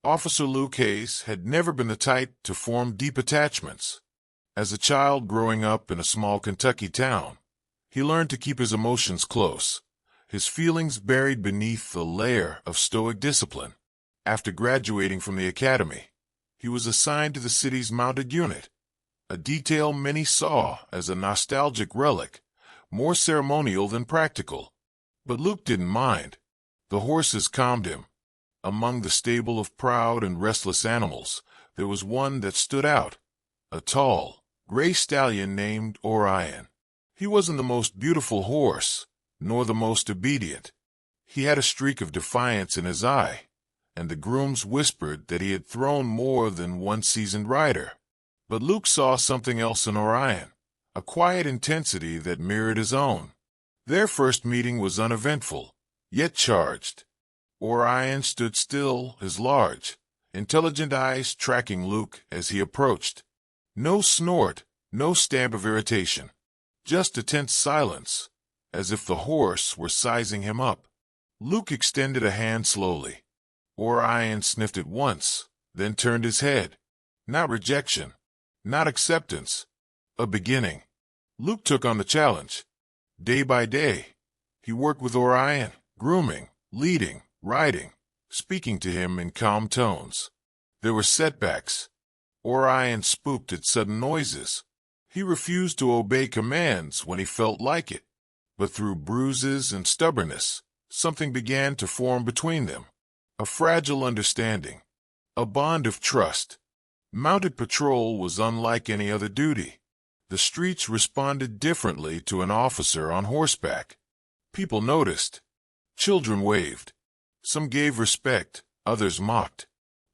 Officer Luke Hayes had never been the type to form deep attachments. As a child growing up in a small Kentucky town, he learned to keep his emotions close, his feelings buried beneath a layer of stoic discipline. After graduating from the academy, he was assigned to the city's mounted unit, a detail many saw as a nostalgic relic, more ceremonial than practical. But Luke didn't mind. The horses calmed him. Among the stable of proud and restless animals, there was one that stood out, a tall, gray stallion named Orion. He wasn't the most beautiful horse, nor the most obedient. He had a streak of defiance in his eye, and the grooms whispered that he had thrown more than one seasoned rider. But Luke saw something else in Orion, a quiet intensity that mirrored his own. Their first meeting was uneventful, yet charged. Orion stood still, his large, intelligent eyes tracking Luke as he approached. No snort, no stamp of irritation, just a tense silence, as if the horse were sizing him up. Luke extended a hand slowly. Orion sniffed it once, then turned his head. Not rejection, not acceptance, a beginning. Luke took on the challenge. Day by day, he worked with Orion, grooming, leading, riding, speaking to him in calm tones. There were setbacks. Orion spooked at sudden noises. He refused to obey commands when he felt like it. But through bruises and stubbornness, something began to form between them. A fragile understanding, a bond of trust. Mounted patrol was unlike any other duty. The streets responded differently to an officer on horseback. People noticed. Children waved. Some gave respect, others mocked.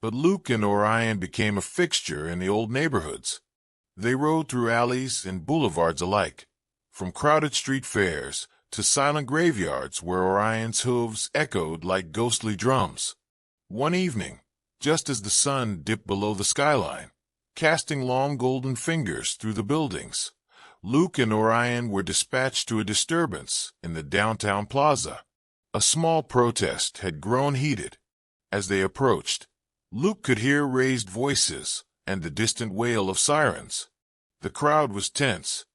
But Luke and Orion became a fixture in the old neighborhoods. They rode through alleys and boulevards alike, from crowded street fairs to silent graveyards where Orion's hooves echoed like ghostly drums. One evening, just as the sun dipped below the skyline, casting long golden fingers through the buildings, Luke and Orion were dispatched to a disturbance in the downtown plaza. A small protest had grown heated. As they approached, Luke could hear raised voices and the distant wail of sirens. The crowd was tense.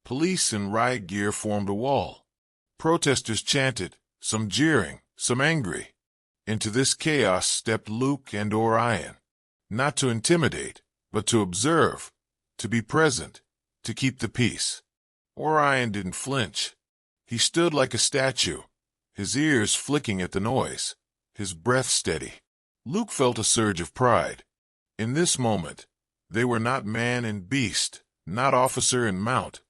Police in riot gear formed a wall. Protesters chanted, some jeering, some angry. Into this chaos stepped Luke and Orion, not to intimidate, but to observe, to be present, to keep the peace. Orion didn't flinch. He stood like a statue, his ears flicking at the noise, his breath steady. Luke felt a surge of pride. In this moment, they were not man and beast, not officer and mount,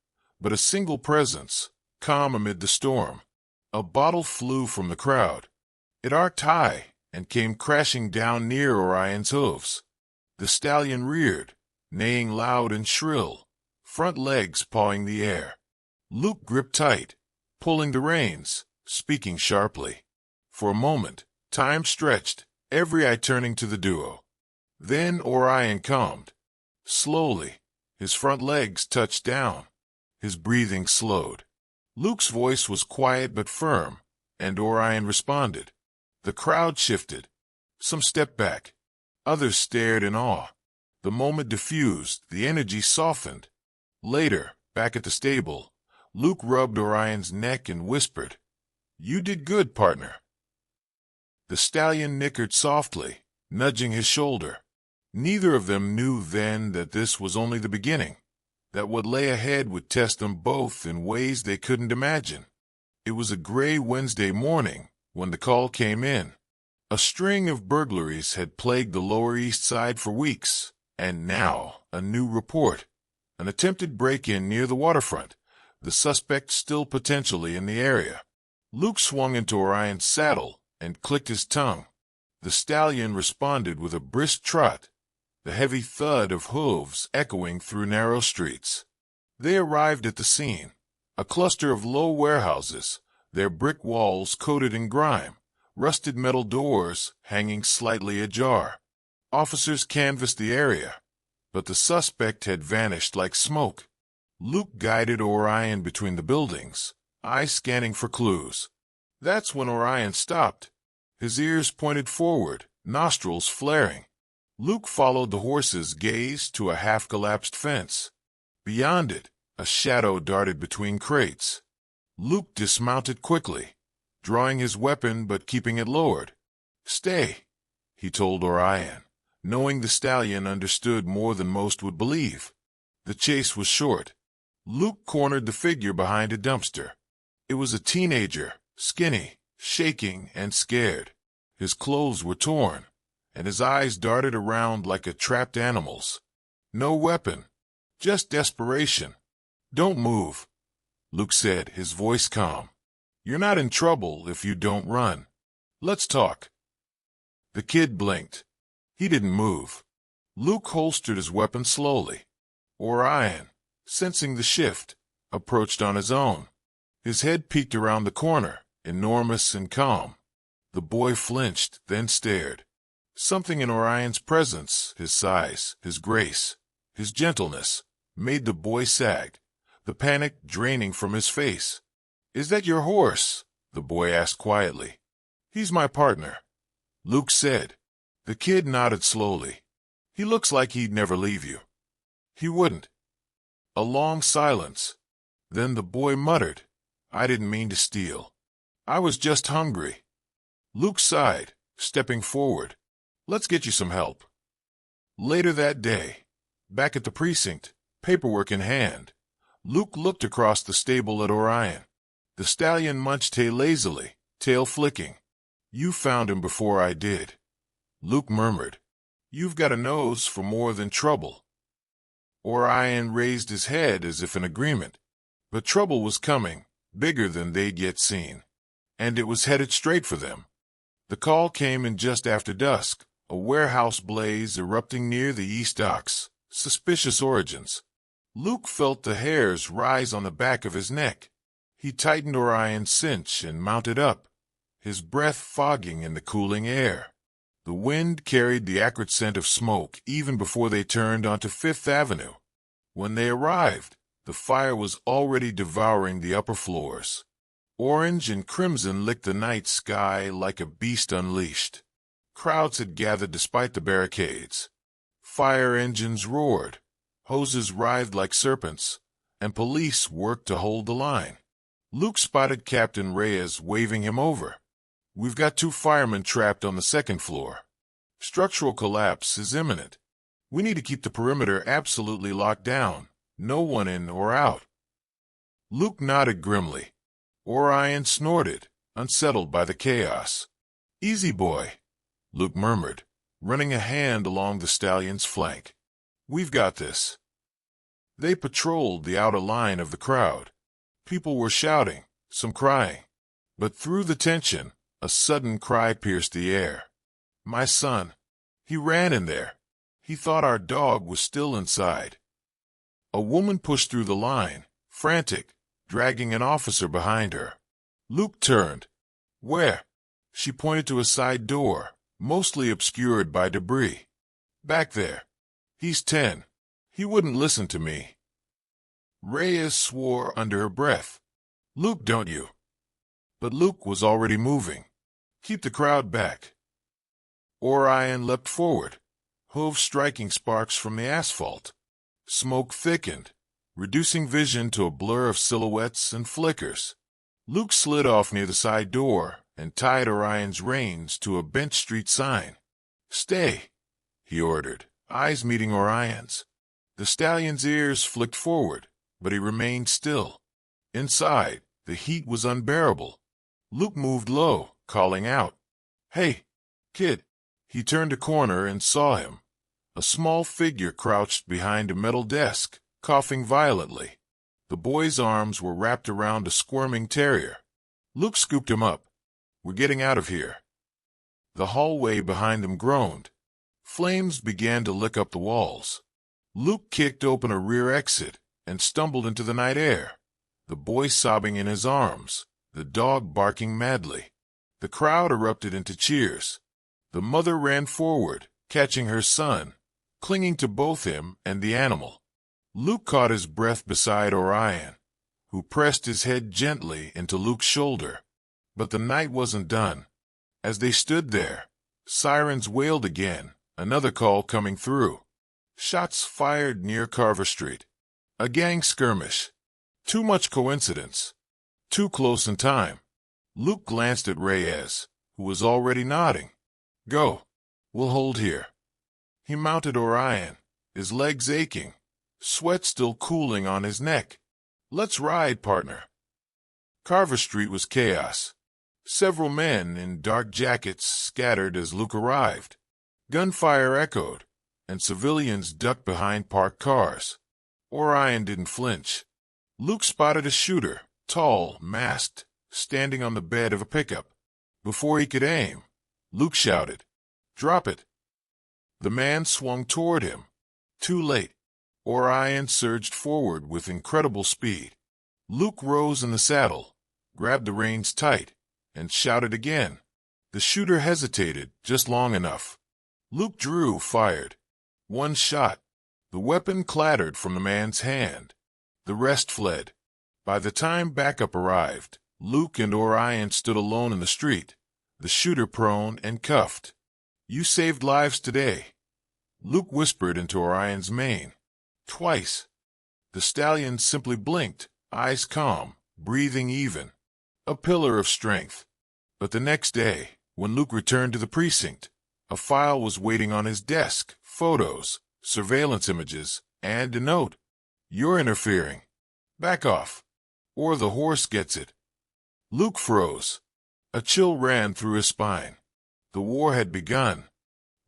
but a single presence, calm amid the storm. A bottle flew from the crowd. It arced high and came crashing down near Orion's hooves. The stallion reared, neighing loud and shrill, front legs pawing the air. Luke gripped tight, pulling the reins, speaking sharply. For a moment, time stretched, every eye turning to the duo. Then Orion calmed. Slowly, his front legs touched down. His breathing slowed. Luke's voice was quiet but firm, and Orion responded. The crowd shifted. Some stepped back. Others stared in awe. The moment diffused, the energy softened. Later, back at the stable, Luke rubbed Orion's neck and whispered, "You did good, partner." The stallion nickered softly, nudging his shoulder. Neither of them knew then that this was only the beginning, that what lay ahead would test them both in ways they couldn't imagine. It was a gray Wednesday morning when the call came in. A string of burglaries had plagued the Lower East Side for weeks, and now a new report. An attempted break-in near the waterfront, the suspect still potentially in the area. Luke swung into Orion's saddle and clicked his tongue. The stallion responded with a brisk trot, the heavy thud of hooves echoing through narrow streets. They arrived at the scene, a cluster of low warehouses, their brick walls coated in grime, rusted metal doors hanging slightly ajar. Officers canvassed the area, but the suspect had vanished like smoke. Luke guided Orion between the buildings, eyes scanning for clues. That's when Orion stopped. His ears pointed forward, nostrils flaring. Luke followed the horse's gaze to a half-collapsed fence. Beyond it, a shadow darted between crates. Luke dismounted quickly, drawing his weapon but keeping it lowered. "Stay," he told Orion, knowing the stallion understood more than most would believe. The chase was short. Luke cornered the figure behind a dumpster. It was a teenager, skinny, shaking, and scared. His clothes were torn, and his eyes darted around like a trapped animal's. No weapon, just desperation. "Don't move," Luke said, his voice calm. "You're not in trouble if you don't run. Let's talk." The kid blinked. He didn't move. Luke holstered his weapon slowly. Orion, sensing the shift, approached on his own. His head peeked around the corner, enormous and calm. The boy flinched, then stared. Something in Orion's presence, his size, his grace, his gentleness, made the boy sag, the panic draining from his face. "Is that your horse?" the boy asked quietly. "He's my partner," Luke said. The kid nodded slowly. "He looks like he'd never leave you." "He wouldn't." A long silence. Then the boy muttered, "I didn't mean to steal. I was just hungry." Luke sighed, stepping forward. "Let's get you some help." Later that day, back at the precinct, paperwork in hand, Luke looked across the stable at Orion. The stallion munched hay lazily, tail flicking. "You found him before I did," Luke murmured. "You've got a nose for more than trouble." Orion raised his head as if in agreement. But trouble was coming, bigger than they'd yet seen. And it was headed straight for them. The call came in just after dusk, a warehouse blaze erupting near the east docks. Suspicious origins. Luke felt the hairs rise on the back of his neck. He tightened Orion's cinch and mounted up, his breath fogging in the cooling air. The wind carried the acrid scent of smoke even before they turned onto Fifth Avenue. When they arrived, the fire was already devouring the upper floors. Orange and crimson licked the night sky like a beast unleashed. Crowds had gathered despite the barricades. Fire engines roared, hoses writhed like serpents, and police worked to hold the line. Luke spotted Captain Reyes waving him over. "We've got 2 firemen trapped on the 2nd floor. Structural collapse is imminent. We need to keep the perimeter absolutely locked down, no one in or out." Luke nodded grimly. Orion snorted, unsettled by the chaos. "Easy, boy," Luke murmured, running a hand along the stallion's flank. "We've got this." They patrolled the outer line of the crowd. People were shouting, some crying. But through the tension, a sudden cry pierced the air. "My son." He ran in there. He thought our dog was still inside. A woman pushed through the line, frantic, dragging an officer behind her. Luke turned. "Where?" She pointed to a side door, mostly obscured by debris. "Back there. He's 10. He wouldn't listen to me." Reyes swore under her breath. "Luke, don't you?" But Luke was already moving. "Keep the crowd back." Orion leapt forward, hooves striking sparks from the asphalt. Smoke thickened, reducing vision to a blur of silhouettes and flickers. Luke slid off near the side door and tied Orion's reins to a Bench Street sign. "Stay," he ordered, eyes meeting Orion's. The stallion's ears flicked forward, but he remained still. Inside, the heat was unbearable. Luke moved low, calling out, "Hey, kid." He turned a corner and saw him. A small figure crouched behind a metal desk, coughing violently. The boy's arms were wrapped around a squirming terrier. Luke scooped him up. "We're getting out of here." The hallway behind them groaned. Flames began to lick up the walls. Luke kicked open a rear exit and stumbled into the night air, the boy sobbing in his arms, the dog barking madly. The crowd erupted into cheers. The mother ran forward, catching her son, clinging to both him and the animal. Luke caught his breath beside Orion, who pressed his head gently into Luke's shoulder. But the night wasn't done. As they stood there, Sirens wailed again, another call coming through. Shots fired near Carver Street. A gang skirmish. Too much coincidence. Too close in time. Luke glanced at Reyes, who was already nodding. Go. We'll hold here. He mounted Orion, his legs aching, sweat still cooling on his neck. Let's ride, partner. Carver Street was chaos. Several men in dark jackets scattered as Luke arrived. Gunfire echoed, and civilians ducked behind parked cars. Orion didn't flinch. Luke spotted a shooter, tall, masked, standing on the bed of a pickup. Before he could aim, Luke shouted, "Drop it!" The man swung toward him. Too late. Orion surged forward with incredible speed. Luke rose in the saddle, grabbed the reins tight, and shouted again. The shooter hesitated just long enough. Luke drew, fired. One shot. The weapon clattered from the man's hand. The rest fled. By the time backup arrived, Luke and Orion stood alone in the street, the shooter prone and cuffed. You saved lives today. Luke whispered into Orion's mane. Twice. The stallion simply blinked, eyes calm, breathing even. A pillar of strength. But the next day, when Luke returned to the precinct, a file was waiting on his desk, photos, surveillance images, and a note. You're interfering. Back off. Or the horse gets it. Luke froze. A chill ran through his spine. The war had begun.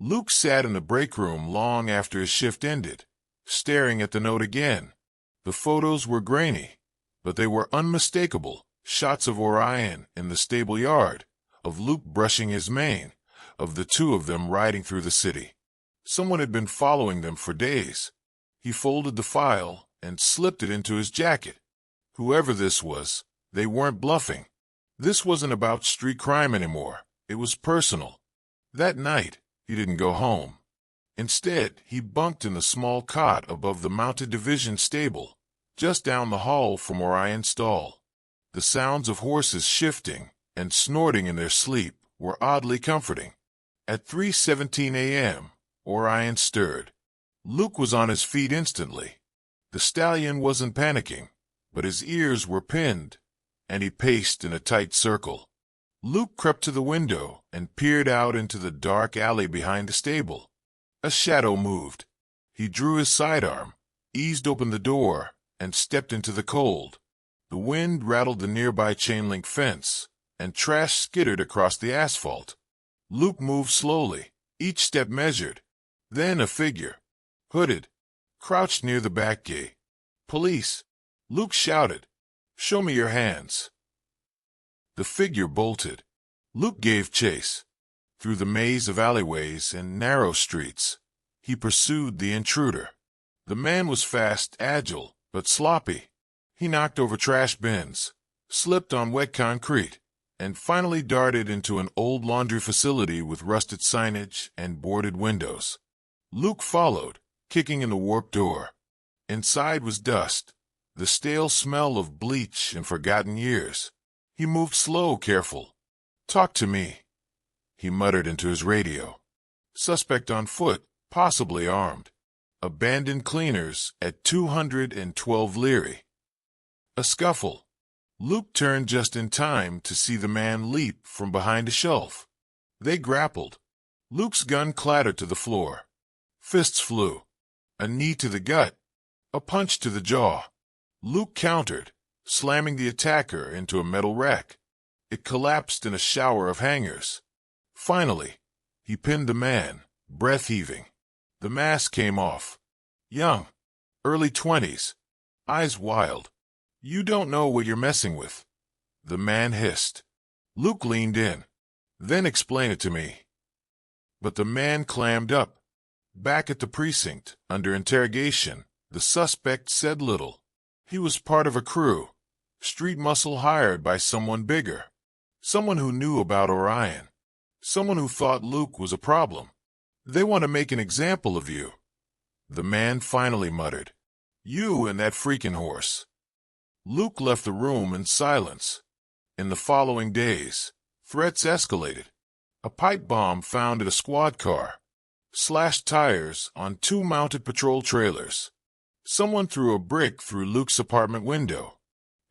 Luke sat in the break room long after his shift ended, staring at the note again. The photos were grainy, but they were unmistakable. Shots of Orion in the stable yard, of Luke brushing his mane, of the two of them riding through the city. Someone had been following them for days. He folded the file and slipped it into his jacket. Whoever this was, they weren't bluffing. This wasn't about street crime anymore. It was personal. That night, he didn't go home. Instead, he bunked in the small cot above the mounted division stable, just down the hall from Orion's stall. The sounds of horses shifting and snorting in their sleep were oddly comforting. At 3:17 a.m., Orion stirred. Luke was on his feet instantly. The stallion wasn't panicking, but his ears were pinned, and he paced in a tight circle. Luke crept to the window and peered out into the dark alley behind the stable. A shadow moved. He drew his sidearm, eased open the door, and stepped into the cold. The wind rattled the nearby chain-link fence, and trash skittered across the asphalt. Luke moved slowly, each step measured. Then a figure, hooded, crouched near the back gate. Police! Luke shouted. Show me your hands. The figure bolted. Luke gave chase. Through the maze of alleyways and narrow streets, he pursued the intruder. The man was fast, agile, but sloppy. He knocked over trash bins, slipped on wet concrete, and finally darted into an old laundry facility with rusted signage and boarded windows. Luke followed, kicking in the warped door. Inside was dust, the stale smell of bleach and forgotten years. He moved slow, careful. Talk to me, he muttered into his radio. Suspect on foot, possibly armed. Abandoned cleaners at 212 Leary. A scuffle. Luke turned just in time to see the man leap from behind a shelf. They grappled. Luke's gun clattered to the floor. Fists flew. A knee to the gut. A punch to the jaw. Luke countered, slamming the attacker into a metal rack. It collapsed in a shower of hangers. Finally, he pinned the man, breath heaving. The mask came off. Young, early 20s, eyes wild. You don't know what you're messing with, the man hissed. Luke leaned in. Then explain it to me. But the man clammed up. Back at the precinct, under interrogation, the suspect said little. He was part of a crew, street muscle hired by someone bigger, someone who knew about Orion, someone who thought Luke was a problem. They want to make an example of you, the man finally muttered. You and that freaking horse. Luke left the room in silence. In the following days, threats escalated. A pipe bomb found at a squad car. Slashed tires on 2 mounted patrol trailers. Someone threw a brick through Luke's apartment window.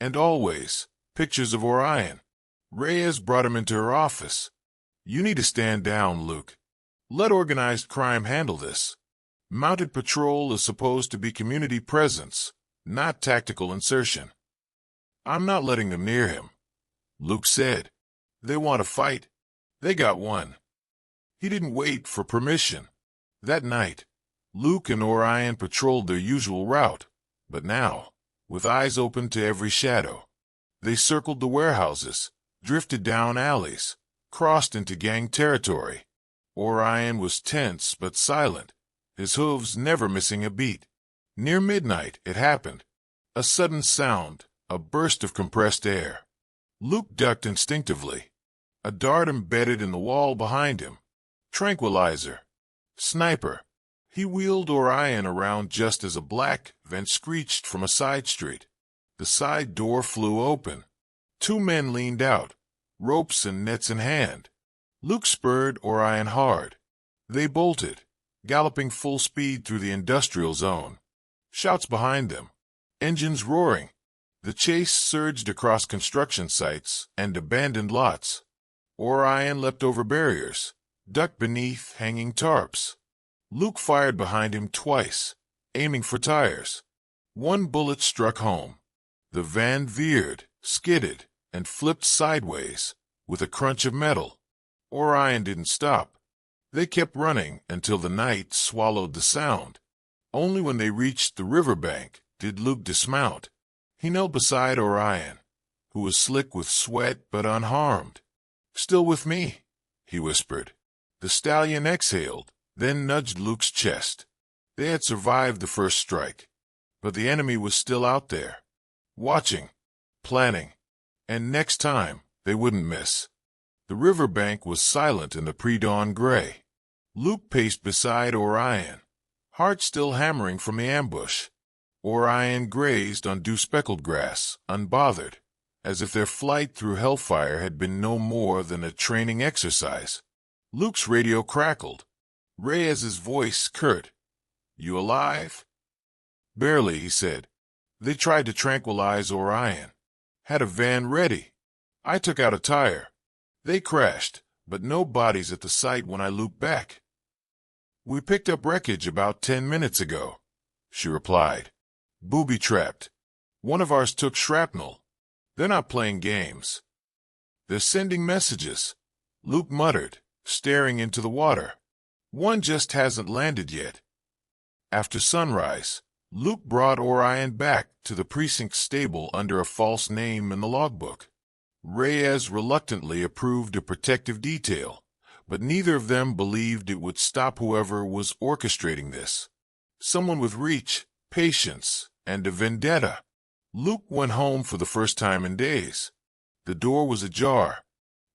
And always, pictures of Orion. Reyes brought him into her office. "You need to stand down, Luke. Let organized crime handle this. Mounted patrol is supposed to be community presence, not tactical insertion." "I'm not letting them near him," Luke said. "They want to fight. They got one." He didn't wait for permission. That night, Luke and Orion patrolled their usual route, but now, with eyes open to every shadow, they circled the warehouses, drifted down alleys, crossed into gang territory. Orion was tense but silent, his hooves never missing a beat. Near midnight, it happened. A sudden sound, a burst of compressed air. Luke ducked instinctively. A dart embedded in the wall behind him. Tranquilizer. Sniper. He wheeled Orion around just as a black van screeched from a side street. The side door flew open. 2 men leaned out, ropes and nets in hand. Luke spurred Orion hard. They bolted, galloping full speed through the industrial zone. Shouts behind them. Engines roaring. The chase surged across construction sites and abandoned lots. Orion leapt over barriers, ducked beneath hanging tarps. Luke fired behind him twice, aiming for tires. 1 bullet struck home. The van veered, skidded, and flipped sideways, with a crunch of metal. Orion didn't stop. They kept running until the night swallowed the sound. Only when they reached the riverbank did Luke dismount. He knelt beside Orion, who was slick with sweat but unharmed. "Still with me?" he whispered. The stallion exhaled, then nudged Luke's chest. They had survived the first strike, but the enemy was still out there, watching, planning, and next time they wouldn't miss. The riverbank was silent in the pre-dawn gray. Luke paced beside Orion, heart still hammering from the ambush. Orion grazed on dew-speckled grass, unbothered, as if their flight through hellfire had been no more than a training exercise. Luke's radio crackled. Reyes's voice curt. "You alive?" "Barely," he said. "They tried to tranquilize Orion. Had a van ready. I took out a tire. They crashed, but no bodies at the site when I looped back." "We picked up wreckage about 10 minutes ago," she replied. "Booby-trapped. One of ours took shrapnel. They're not playing games." "They're sending messages," Luke muttered, staring into the water. "One just hasn't landed yet." After sunrise, Luke brought Orion back to the precinct stable under a false name in the logbook. Reyes reluctantly approved a protective detail, but neither of them believed it would stop whoever was orchestrating this. Someone with reach, patience, and a vendetta. Luke went home for the first time in days. The door was ajar.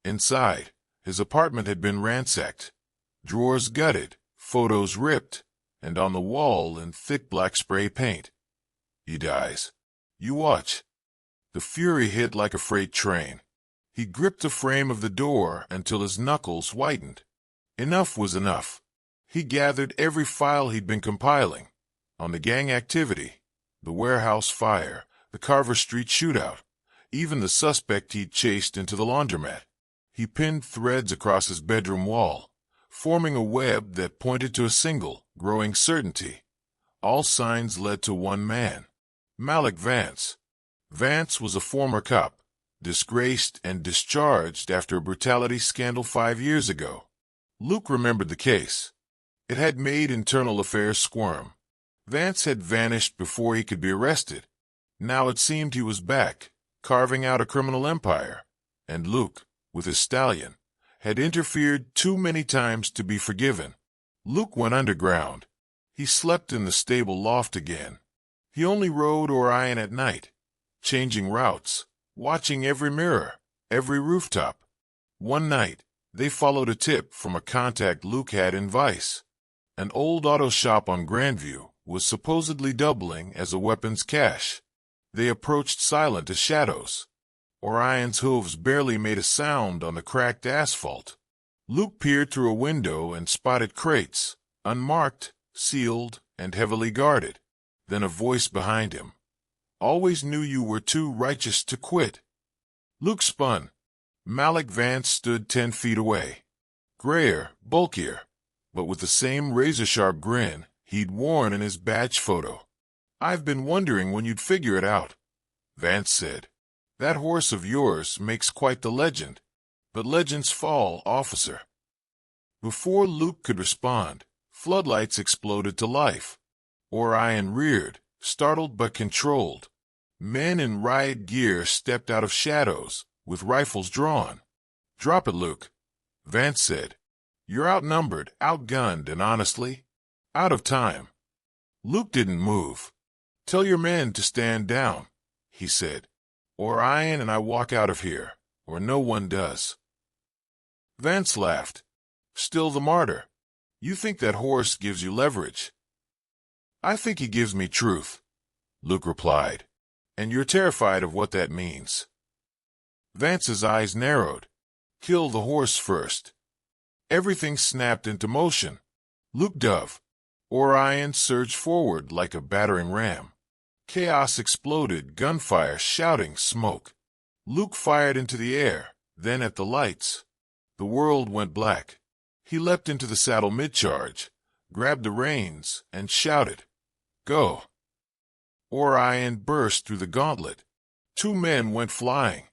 Inside, his apartment had been ransacked. Drawers gutted, photos ripped, and on the wall in thick black spray paint. "He dies. You watch." The fury hit like a freight train. He gripped the frame of the door until his knuckles whitened. Enough was enough. He gathered every file he'd been compiling. On the gang activity, the warehouse fire, the Carver Street shootout, even the suspect he'd chased into the laundromat. He pinned threads across his bedroom wall, forming a web that pointed to a single, growing certainty. All signs led to one man, Malik Vance. Vance was a former cop, disgraced and discharged after a brutality scandal 5 years ago. Luke remembered the case. It had made internal affairs squirm. Vance had vanished before he could be arrested. Now it seemed he was back, carving out a criminal empire, and Luke, with his stallion, had interfered too many times to be forgiven. Luke went underground. He slept in the stable loft again. He only rode Orion at night, changing routes, watching every mirror, every rooftop. One night, they followed a tip from a contact Luke had in Vice. An old auto shop on Grandview was supposedly doubling as a weapons cache. They approached silent as shadows. Orion's hooves barely made a sound on the cracked asphalt. Luke peered through a window and spotted crates, unmarked, sealed, and heavily guarded. Then a voice behind him. Always knew you were too righteous to quit. Luke spun. Malik Vance stood 10 feet away. Grayer, bulkier, but with the same razor-sharp grin he'd worn in his badge photo. I've been wondering when you'd figure it out, Vance said. That horse of yours makes quite the legend. But legends fall, officer. Before Luke could respond, floodlights exploded to life. Orion reared, startled but controlled. Men in riot gear stepped out of shadows, with rifles drawn. Drop it, Luke, Vance said. You're outnumbered, outgunned, and honestly, out of time. Luke didn't move. Tell your men to stand down, he said. Orion and I walk out of here, or no one does. Vance laughed. Still the martyr. You think that horse gives you leverage. I think he gives me truth, Luke replied. And you're terrified of what that means. Vance's eyes narrowed. Kill the horse first. Everything snapped into motion. Luke dove. Orion surged forward like a battering ram. Chaos exploded, gunfire, shouting, smoke. Luke fired into the air, then at the lights. The world went black. He leapt into the saddle mid-charge, grabbed the reins, and shouted, Go! Orion burst through the gauntlet. 2 men went flying.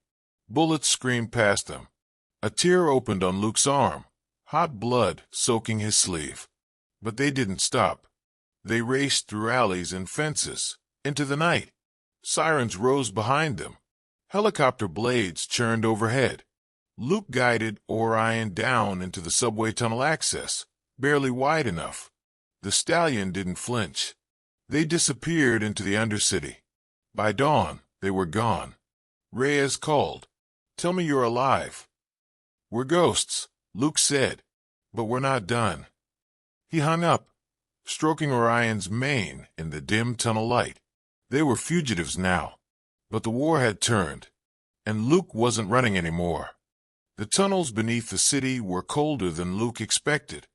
Bullets screamed past them. A tear opened on Luke's arm, hot blood soaking his sleeve. But they didn't stop. They raced through alleys and fences, into the night. Sirens rose behind them. Helicopter blades churned overhead. Luke guided Orion down into the subway tunnel access, barely wide enough. The stallion didn't flinch. They disappeared into the Undercity. By dawn, they were gone. Reyes called. Tell me you're alive. We're ghosts, Luke said, but we're not done. He hung up, stroking Orion's mane in the dim tunnel light. They were fugitives now, but the war had turned, and Luke wasn't running anymore. The tunnels beneath the city were colder than Luke expected.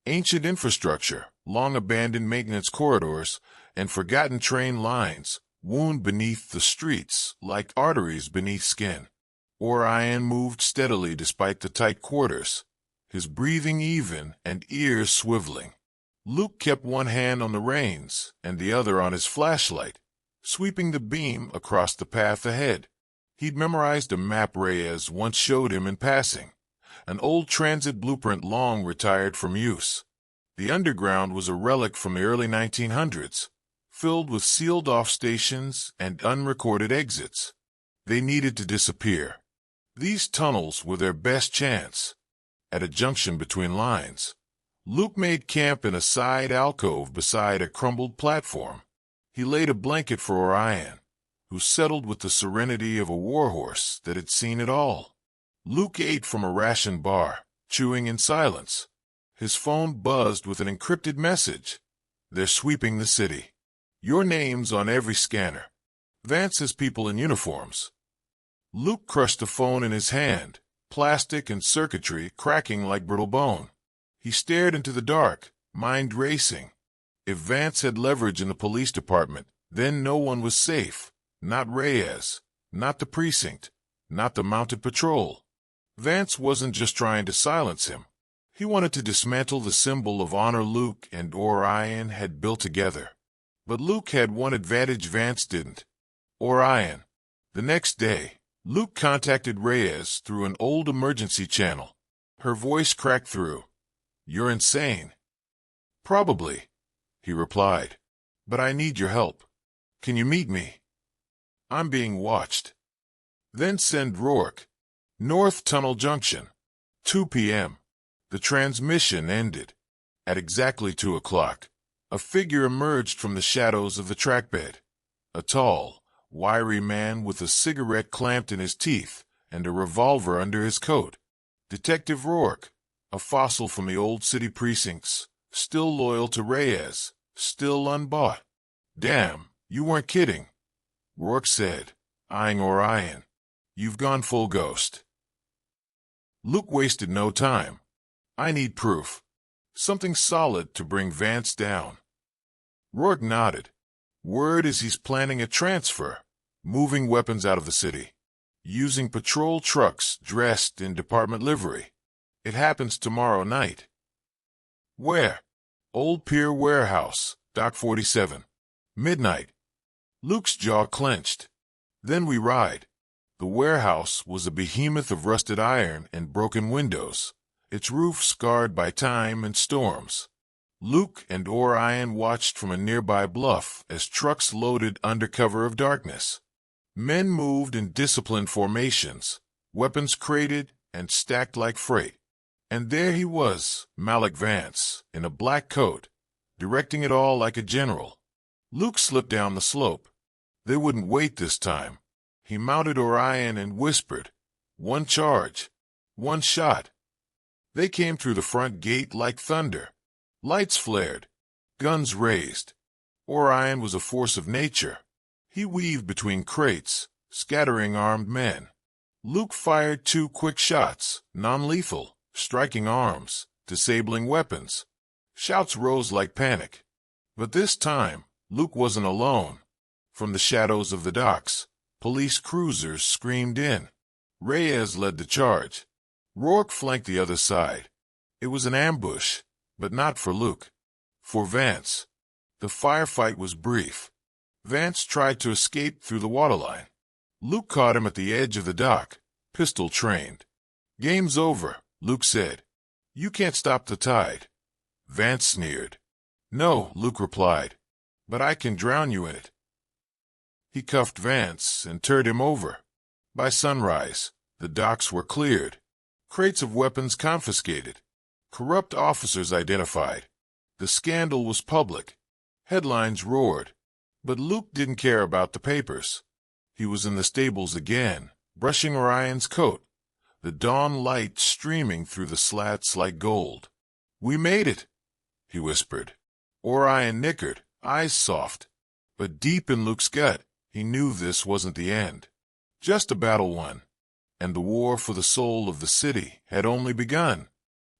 Ancient infrastructure, long-abandoned maintenance corridors, and forgotten train lines wound beneath the streets like arteries beneath skin. Orion moved steadily despite the tight quarters, his breathing even and ears swiveling. Luke kept one hand on the reins and the other on his flashlight, sweeping the beam across the path ahead. He'd memorized a map Reyes once showed him in passing, an old transit blueprint long retired from use. The underground was a relic from the early 1900s, filled with sealed-off stations and unrecorded exits. They needed to disappear. These tunnels were their best chance. At a junction between lines, Luke made camp in a side alcove beside a crumbled platform. He laid a blanket for Orion, who settled with the serenity of a warhorse that had seen it all. Luke ate from a ration bar, chewing in silence. His phone buzzed with an encrypted message. They're sweeping the city. Your name's on every scanner. Vance has people in uniforms. Luke crushed the phone in his hand, plastic and circuitry cracking like brittle bone. He stared into the dark, mind racing. If Vance had leverage in the police department, then no one was safe. Not Reyes, not the precinct, not the mounted patrol. Vance wasn't just trying to silence him. He wanted to dismantle the symbol of honor Luke and Orion had built together. But Luke had one advantage Vance didn't. Orion. The next day, Luke contacted Reyes through an old emergency channel. Her voice cracked through. You're insane. Probably, he replied. But I need your help. Can you meet me? I'm being watched. Then send Rourke. North Tunnel Junction. 2 p.m. The transmission ended. At exactly 2 o'clock, a figure emerged from the shadows of the trackbed. A tall, wiry man with a cigarette clamped in his teeth and a revolver under his coat. Detective Rourke, a fossil from the old city precincts, still loyal to Reyes, still unbought. Damn, you weren't kidding, Rourke said, eyeing Orion. You've gone full ghost. Luke wasted no time. I need proof. Something solid to bring Vance down. Rourke nodded. Word is he's planning a transfer, moving weapons out of the city, using patrol trucks dressed in department livery. It happens tomorrow night. Where? Old Pier Warehouse, Dock 47. Midnight. Luke's jaw clenched. Then we ride. The warehouse was a behemoth of rusted iron and broken windows, its roof scarred by time and storms. Luke and Orion watched from a nearby bluff as trucks loaded under cover of darkness. Men moved in disciplined formations, weapons crated and stacked like freight. And there he was, Malik Vance, in a black coat, directing it all like a general. Luke slipped down the slope. They wouldn't wait this time. He mounted Orion and whispered, "One charge, one shot." They came through the front gate like thunder. Lights flared, guns raised. Orion was a force of nature. He weaved between crates, scattering armed men. Luke fired 2 quick shots, non-lethal, striking arms, disabling weapons. Shouts rose like panic. But this time, Luke wasn't alone. From the shadows of the docks, police cruisers screamed in. Reyes led the charge. Rourke flanked the other side. It was an ambush, but not for Luke. For Vance. The firefight was brief. Vance tried to escape through the waterline. Luke caught him at the edge of the dock, pistol trained. "Game's over," Luke said. "You can't stop the tide." Vance sneered. "No," Luke replied, "but I can drown you in it." He cuffed Vance and turned him over. By sunrise, the docks were cleared. Crates of weapons confiscated. Corrupt officers identified. The scandal was public. Headlines roared. But Luke didn't care about the papers. He was in the stables again, brushing Orion's coat, the dawn light streaming through the slats like gold. "We made it," he whispered. Orion nickered, eyes soft. But deep in Luke's gut, he knew this wasn't the end. Just a battle won. And the war for the soul of the city had only begun.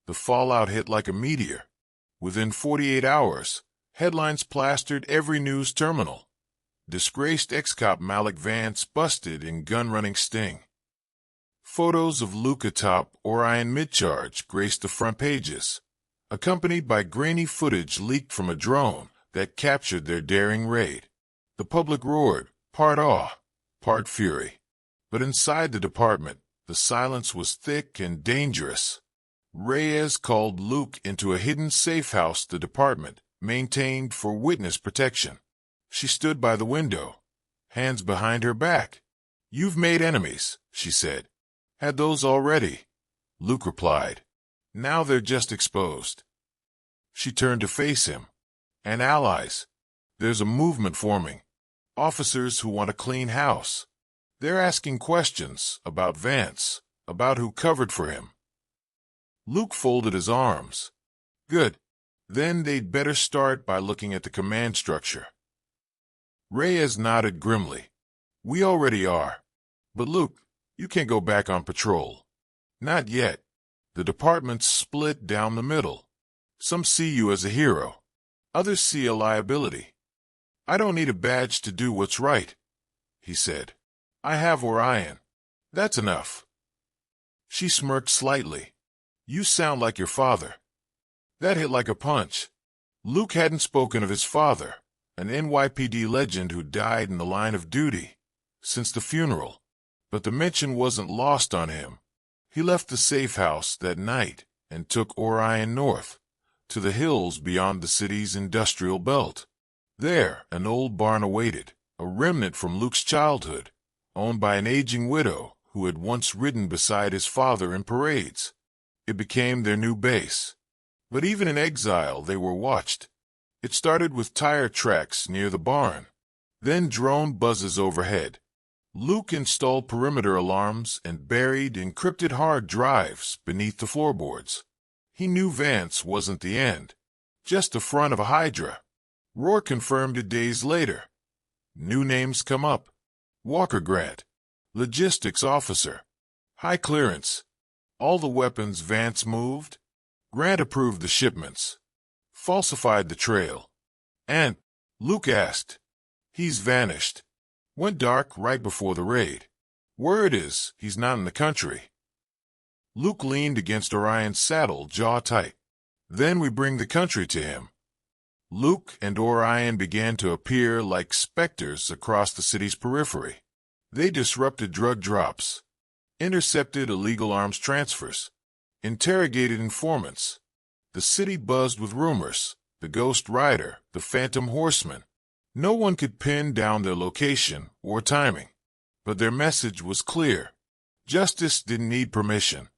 The fallout hit like a meteor. Within 48 hours, headlines plastered every news terminal. Disgraced ex-cop Malik Vance busted in gun-running sting. Photos of Luke atop Orion mid-charge graced the front pages, accompanied by grainy footage leaked from a drone that captured their daring raid. The public roared, part awe, part fury. But inside the department, the silence was thick and dangerous. Reyes called Luke into a hidden safe house the department maintained for witness protection. She stood by the window, hands behind her back. "You've made enemies," she said. "Had those already," Luke replied. "Now they're just exposed." She turned to face him. "And allies. There's a movement forming. Officers who want a clean house. They're asking questions about Vance, about who covered for him." Luke folded his arms. "Good. Then they'd better start by looking at the command structure." Reyes nodded grimly. "We already are. But Luke, you can't go back on patrol." "Not yet. The department's split down the middle. Some see you as a hero. Others see a liability. I don't need a badge to do what's right," he said. "I have Orion. That's enough." She smirked slightly. "You sound like your father." That hit like a punch. Luke hadn't spoken of his father, an NYPD legend who died in the line of duty, since the funeral. But the mention wasn't lost on him. He left the safe house that night and took Orion north, to the hills beyond the city's industrial belt. There, an old barn awaited, a remnant from Luke's childhood, owned by an aging widow who had once ridden beside his father in parades. It became their new base. But even in exile, they were watched. It started with tire tracks near the barn, then drone buzzes overhead. Luke installed perimeter alarms and buried encrypted hard drives beneath the floorboards. He knew Vance wasn't the end, just the front of a hydra. Rourke confirmed it days later. New names come up. Walker Grant, logistics officer, high clearance. All the weapons Vance moved, Grant approved the shipments, falsified the trail. And, Luke asked, he's vanished. Went dark right before the raid. Word is, he's not in the country. Luke leaned against Orion's saddle, jaw tight. Then we bring the country to him. Luke and Orion began to appear like specters across the city's periphery. They disrupted drug drops, intercepted illegal arms transfers, interrogated informants. The city buzzed with rumors, the Ghost Rider, the Phantom Horseman. No one could pin down their location or timing, but their message was clear. Justice didn't need permission.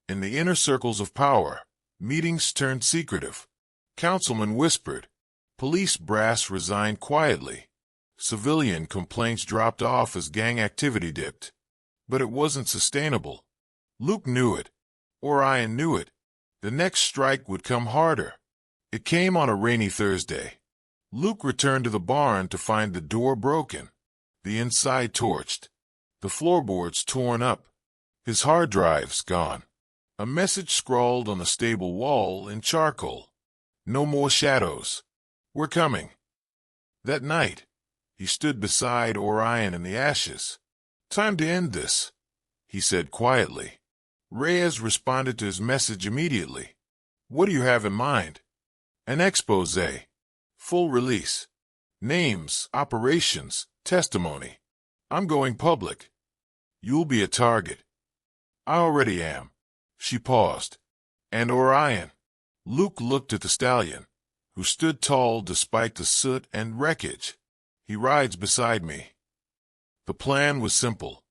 In the inner circles of power, meetings turned secretive. Councilmen whispered. Police brass resigned quietly. Civilian complaints dropped off as gang activity dipped. But it wasn't sustainable. Luke knew it. Orion knew it. The next strike would come harder. It came on a rainy Thursday. Luke returned to the barn to find the door broken, the inside torched, the floorboards torn up, his hard drives gone. A message scrawled on the stable wall in charcoal. No more shadows. We're coming. That night, he stood beside Orion in the ashes. Time to end this, he said quietly. Reyes responded to his message immediately. What do you have in mind? An expose. Full release. Names, operations, testimony. I'm going public. You'll be a target. I already am. She paused. And Orion. Luke looked at the stallion, who stood tall despite the soot and wreckage. He rides beside me. The plan was simple.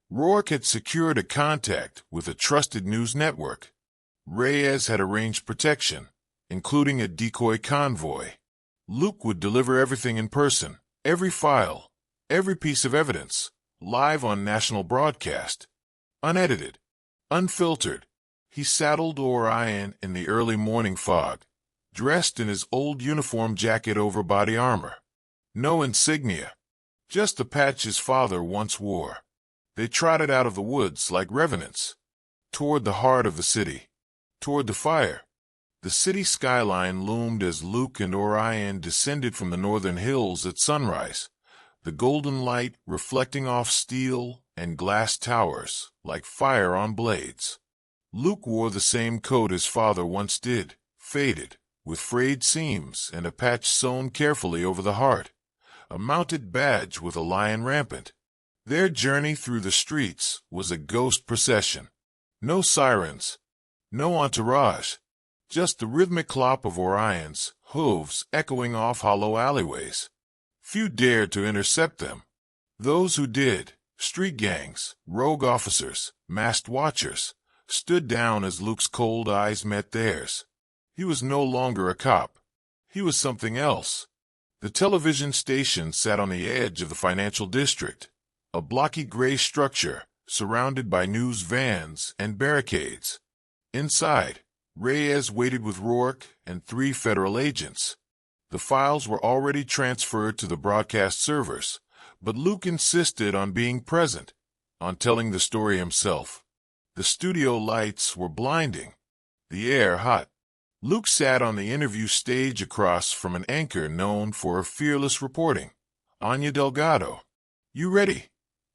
Rourke had secured a contact with a trusted news network. Reyes had arranged protection, including a decoy convoy. Luke would deliver everything in person, every file, every piece of evidence, live on national broadcast. Unedited, unfiltered. He saddled Orion in the early morning fog, dressed in his old uniform jacket over body armor. No insignia, just the patch his father once wore. They trotted out of the woods like revenants, toward the heart of the city, toward the fire. The city skyline loomed as Luke and Orion descended from the northern hills at sunrise, the golden light reflecting off steel and glass towers like fire on blades. Luke wore the same coat his father once did, faded, with frayed seams and a patch sewn carefully over the heart, a mounted badge with a lion rampant. Their journey through the streets was a ghost procession. No sirens, no entourage, just the rhythmic clop of Orion's hooves echoing off hollow alleyways. Few dared to intercept them. Those who did, street gangs, rogue officers, masked watchers, stood down as Luke's cold eyes met theirs. He was no longer a cop. He was something else. The television station sat on the edge of the financial district, a blocky gray structure surrounded by news vans and barricades. Inside, Reyes waited with Rourke and 3 federal agents. The files were already transferred to the broadcast servers, but Luke insisted on being present, on telling the story himself. The studio lights were blinding, the air hot. Luke sat on the interview stage across from an anchor known for her fearless reporting, Anya Delgado. "You ready?"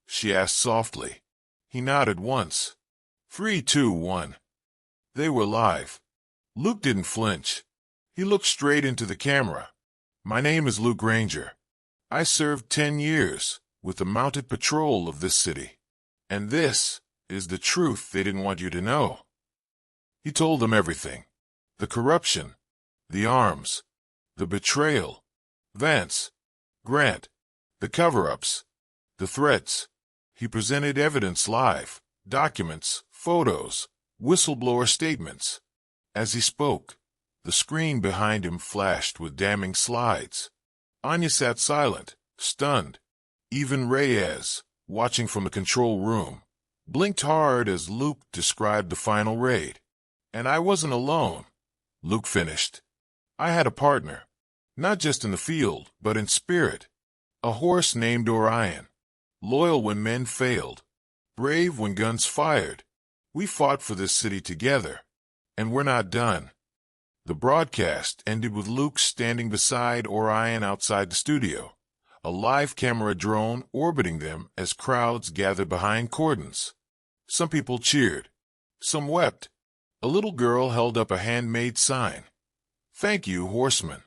she asked softly. He nodded once. 3, 2, 1. They were live. Luke didn't flinch. He looked straight into the camera. "My name is Luke Granger. I served 10 years with the mounted patrol of this city. And this is the truth they didn't want you to know." He told them everything. The corruption, the arms, the betrayal, Vance, Grant, the cover-ups, the threats. He presented evidence live, documents, photos, whistleblower statements. As he spoke, the screen behind him flashed with damning slides. Anya sat silent, stunned. Even Reyes, watching from the control room, blinked hard as Luke described the final raid. "And I wasn't alone," Luke finished. "I had a partner, not just in the field, but in spirit. A horse named Orion, loyal when men failed, brave when guns fired. We fought for this city together, and we're not done." The broadcast ended with Luke standing beside Orion outside the studio, a live camera drone orbiting them as crowds gathered behind cordons. Some people cheered. Some wept. A little girl held up a handmade sign. "Thank you, Horseman."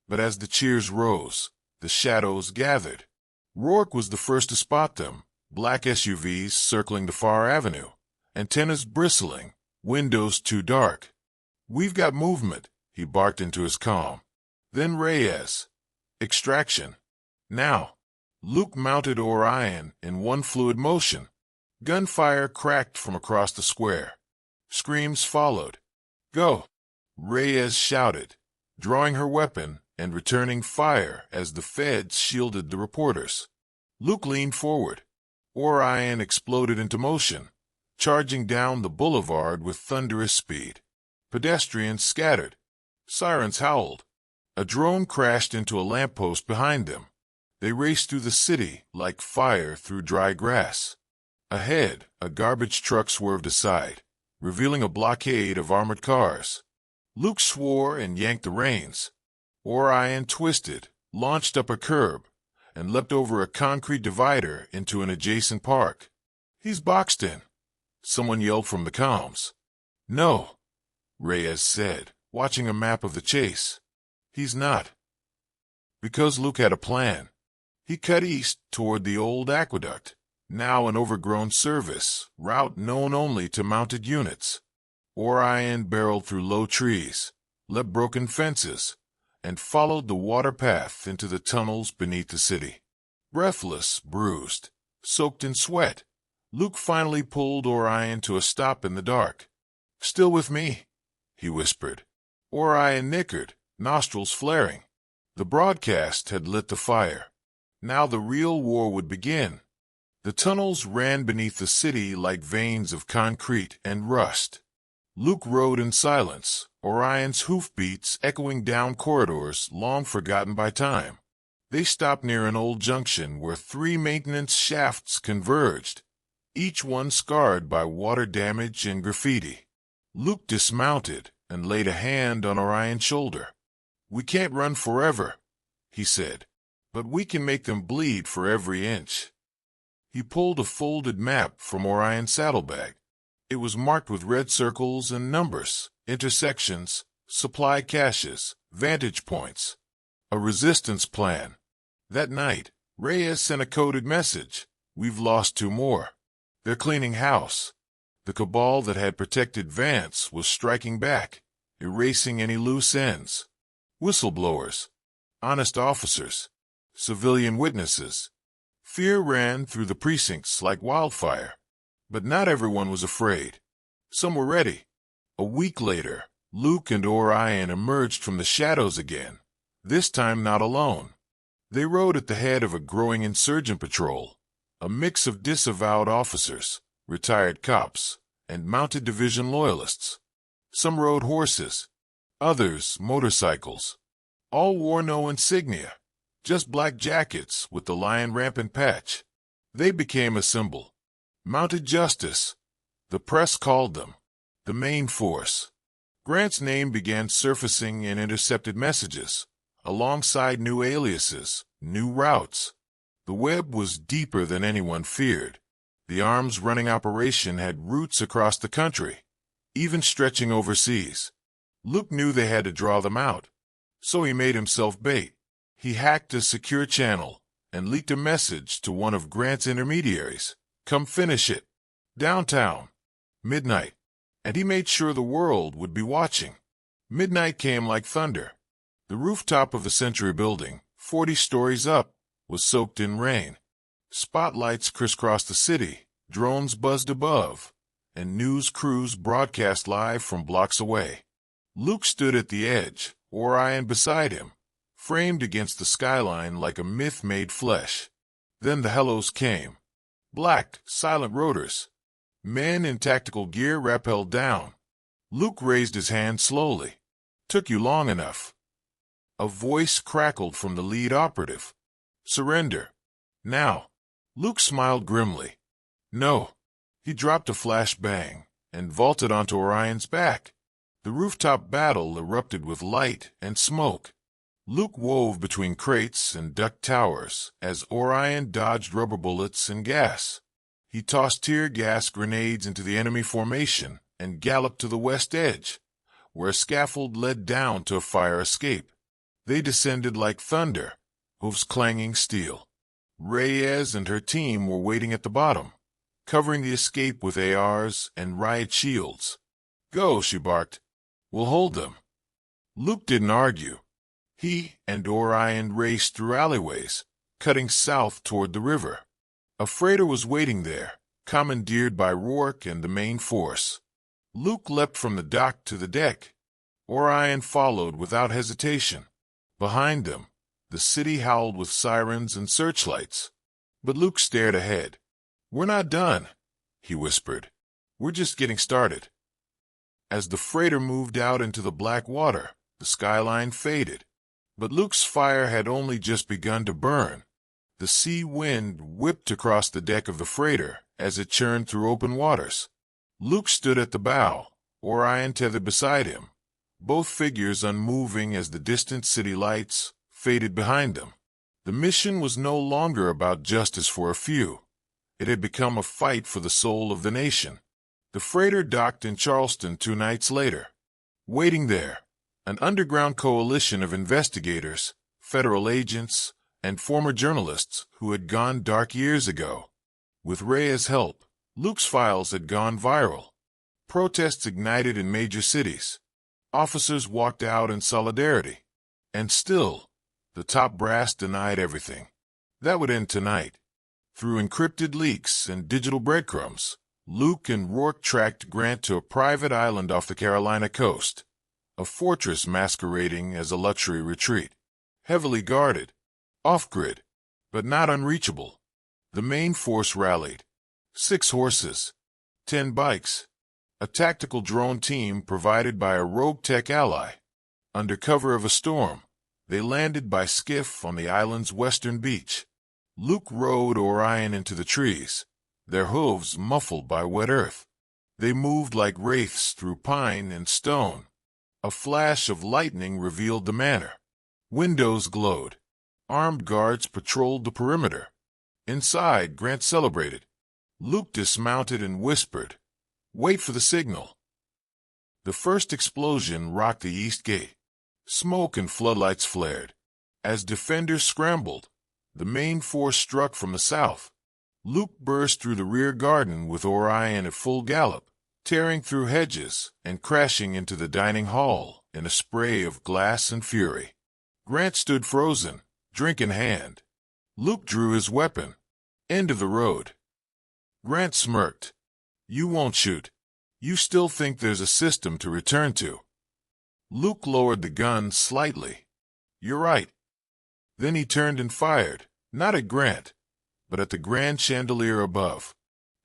But as the cheers rose, the shadows gathered. Rourke was the first to spot them, black SUVs circling the far avenue, antennas bristling, windows too dark. "We've got movement," he barked into his calm. Then Reyes. "Extraction. Now." Luke mounted Orion in one fluid motion. Gunfire cracked from across the square. Screams followed. "Go!" Reyes shouted, drawing her weapon and returning fire as the feds shielded the reporters. Luke leaned forward. Orion exploded into motion, charging down the boulevard with thunderous speed. Pedestrians scattered. Sirens howled. A drone crashed into a lamppost behind them. They raced through the city like fire through dry grass. Ahead, a garbage truck swerved aside, revealing a blockade of armored cars. Luke swore and yanked the reins. Orion twisted, launched up a curb, and leapt over a concrete divider into an adjacent park. "He's boxed in," someone yelled from the comms. "No," Reyes said, watching a map of the chase. "He's not." Because Luke had a plan. He cut east toward the old aqueduct, now an overgrown service route known only to mounted units. Orion barreled through low trees, leapt broken fences, and followed the water path into the tunnels beneath the city. Breathless, bruised, soaked in sweat, Luke finally pulled Orion to a stop in the dark. "Still with me?" he whispered. Orion nickered, nostrils flaring. The broadcast had lit the fire. Now the real war would begin. The tunnels ran beneath the city like veins of concrete and rust. Luke rode in silence, Orion's hoofbeats echoing down corridors long forgotten by time. They stopped near an old junction where 3 maintenance shafts converged, each one scarred by water damage and graffiti. Luke dismounted and laid a hand on Orion's shoulder. "We can't run forever," he said, "but we can make them bleed for every inch." He pulled a folded map from Orion's saddlebag. It was marked with red circles and numbers, intersections, supply caches, vantage points. A resistance plan. That night, Reyes sent a coded message. "We've lost 2 more. They're cleaning house." The cabal that had protected Vance was striking back, erasing any loose ends. Whistleblowers, honest officers, civilian witnesses. Fear ran through the precincts like wildfire. But not everyone was afraid. Some were ready. A week later, Luke and Orion emerged from the shadows again, this time not alone. They rode at the head of a growing insurgent patrol, a mix of disavowed officers, retired cops, and mounted division loyalists. Some rode horses, others motorcycles. All wore no insignia, just black jackets with the lion rampant patch. They became a symbol. Mounted Justice, the press called them, the main force. Grant's name began surfacing in intercepted messages, alongside new aliases, new routes. The web was deeper than anyone feared. The arms-running operation had roots across the country, even stretching overseas. Luke knew they had to draw them out, so he made himself bait. He hacked a secure channel and leaked a message to one of Grant's intermediaries. "Come finish it. Downtown. Midnight." And he made sure the world would be watching. Midnight came like thunder. The rooftop of the Century Building, 40 stories up, was soaked in rain. Spotlights crisscrossed the city, drones buzzed above, and news crews broadcast live from blocks away. Luke stood at the edge, Orion beside him, framed against the skyline like a myth made flesh. Then the hellos came. Black, silent rotors. Men in tactical gear rappelled down. Luke raised his hand slowly. "Took you long enough." A voice crackled from the lead operative. "Surrender. Now." Luke smiled grimly. "No." He dropped a flash bang and vaulted onto Orion's back. The rooftop battle erupted with light and smoke. Luke wove between crates and ducked towers as Orion dodged rubber bullets and gas. He tossed tear gas grenades into the enemy formation and galloped to the west edge, where a scaffold led down to a fire escape. They descended like thunder, hooves clanging steel. Reyes and her team were waiting at the bottom, covering the escape with ARs and riot shields. "Go," she barked. "We'll hold them." Luke didn't argue. He and Orion raced through alleyways, cutting south toward the river. A freighter was waiting there, commandeered by Rourke and the main force. Luke leapt from the dock to the deck. Orion followed without hesitation. Behind them, the city howled with sirens and searchlights. But Luke stared ahead. "We're not done," he whispered. "We're just getting started." As the freighter moved out into the black water, the skyline faded. But Luke's fire had only just begun to burn. The sea wind whipped across the deck of the freighter as it churned through open waters. Luke stood at the bow, Orion tethered beside him, both figures unmoving as the distant city lights faded behind them. The mission was no longer about justice for a few. It had become a fight for the soul of the nation. The freighter docked in Charleston 2 nights later. Waiting there, an underground coalition of investigators, federal agents, and former journalists who had gone dark years ago. With Reyes' help, Luke's files had gone viral. Protests ignited in major cities. Officers walked out in solidarity. And still, the top brass denied everything. That would end tonight. Through encrypted leaks and digital breadcrumbs, Luke and Rourke tracked Grant to a private island off the Carolina coast. A fortress masquerading as a luxury retreat. Heavily guarded, off-grid, but not unreachable. The main force rallied. 6 horses, 10 bikes, a tactical drone team provided by a rogue tech ally. Under cover of a storm, they landed by skiff on the island's western beach. Luke rode Orion into the trees, their hooves muffled by wet earth. They moved like wraiths through pine and stone. A flash of lightning revealed the manor. Windows glowed. Armed guards patrolled the perimeter. Inside, Grant celebrated. Luke dismounted and whispered, "Wait for the signal." The first explosion rocked the east gate. Smoke and floodlights flared. As defenders scrambled, the main force struck from the south. Luke burst through the rear garden with Orion at full gallop, tearing through hedges and crashing into the dining hall in a spray of glass and fury. Grant stood frozen, drink in hand. Luke drew his weapon. End of the road. Grant smirked. "You won't shoot. You still think there's a system to return to." Luke lowered the gun slightly. "You're right." Then he turned and fired, not at Grant, but at the grand chandelier above.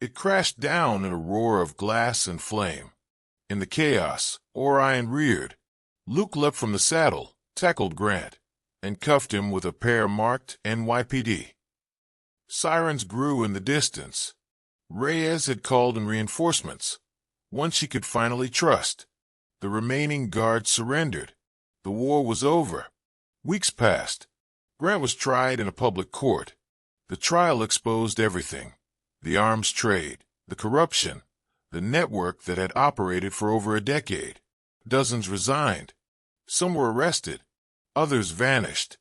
It crashed down in a roar of glass and flame. In the chaos, Orion reared. Luke leapt from the saddle, tackled Grant, and cuffed him with a pair marked NYPD. Sirens grew in the distance. Reyes had called in reinforcements, one she could finally trust. The remaining guards surrendered. The war was over. Weeks passed. Grant was tried in a public court. The trial exposed everything. The arms trade, the corruption, the network that had operated for over a decade. Dozens resigned. Some were arrested. Others vanished.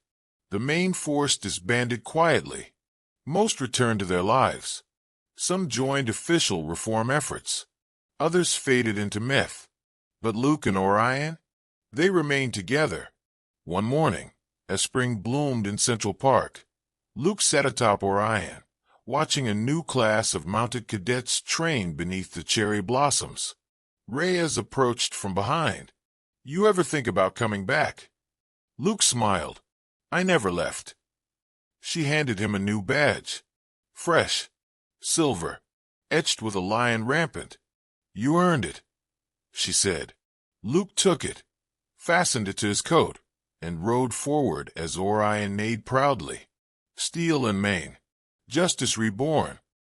The main force disbanded quietly. Most returned to their lives. Some joined official reform efforts. Others faded into myth. But Luke and Orion? They remained together. One morning, as spring bloomed in Central Park, Luke sat atop Orion, watching a new class of mounted cadets train beneath the cherry blossoms. Reyes approached from behind. "You ever think about coming back?" Luke smiled. "I never left." She handed him a new badge. Fresh, silver, etched with a lion rampant. "You earned it," she said. Luke took it, fastened it to his coat, and rode forward as Orion neighed proudly. Steel and main. Justice reborn.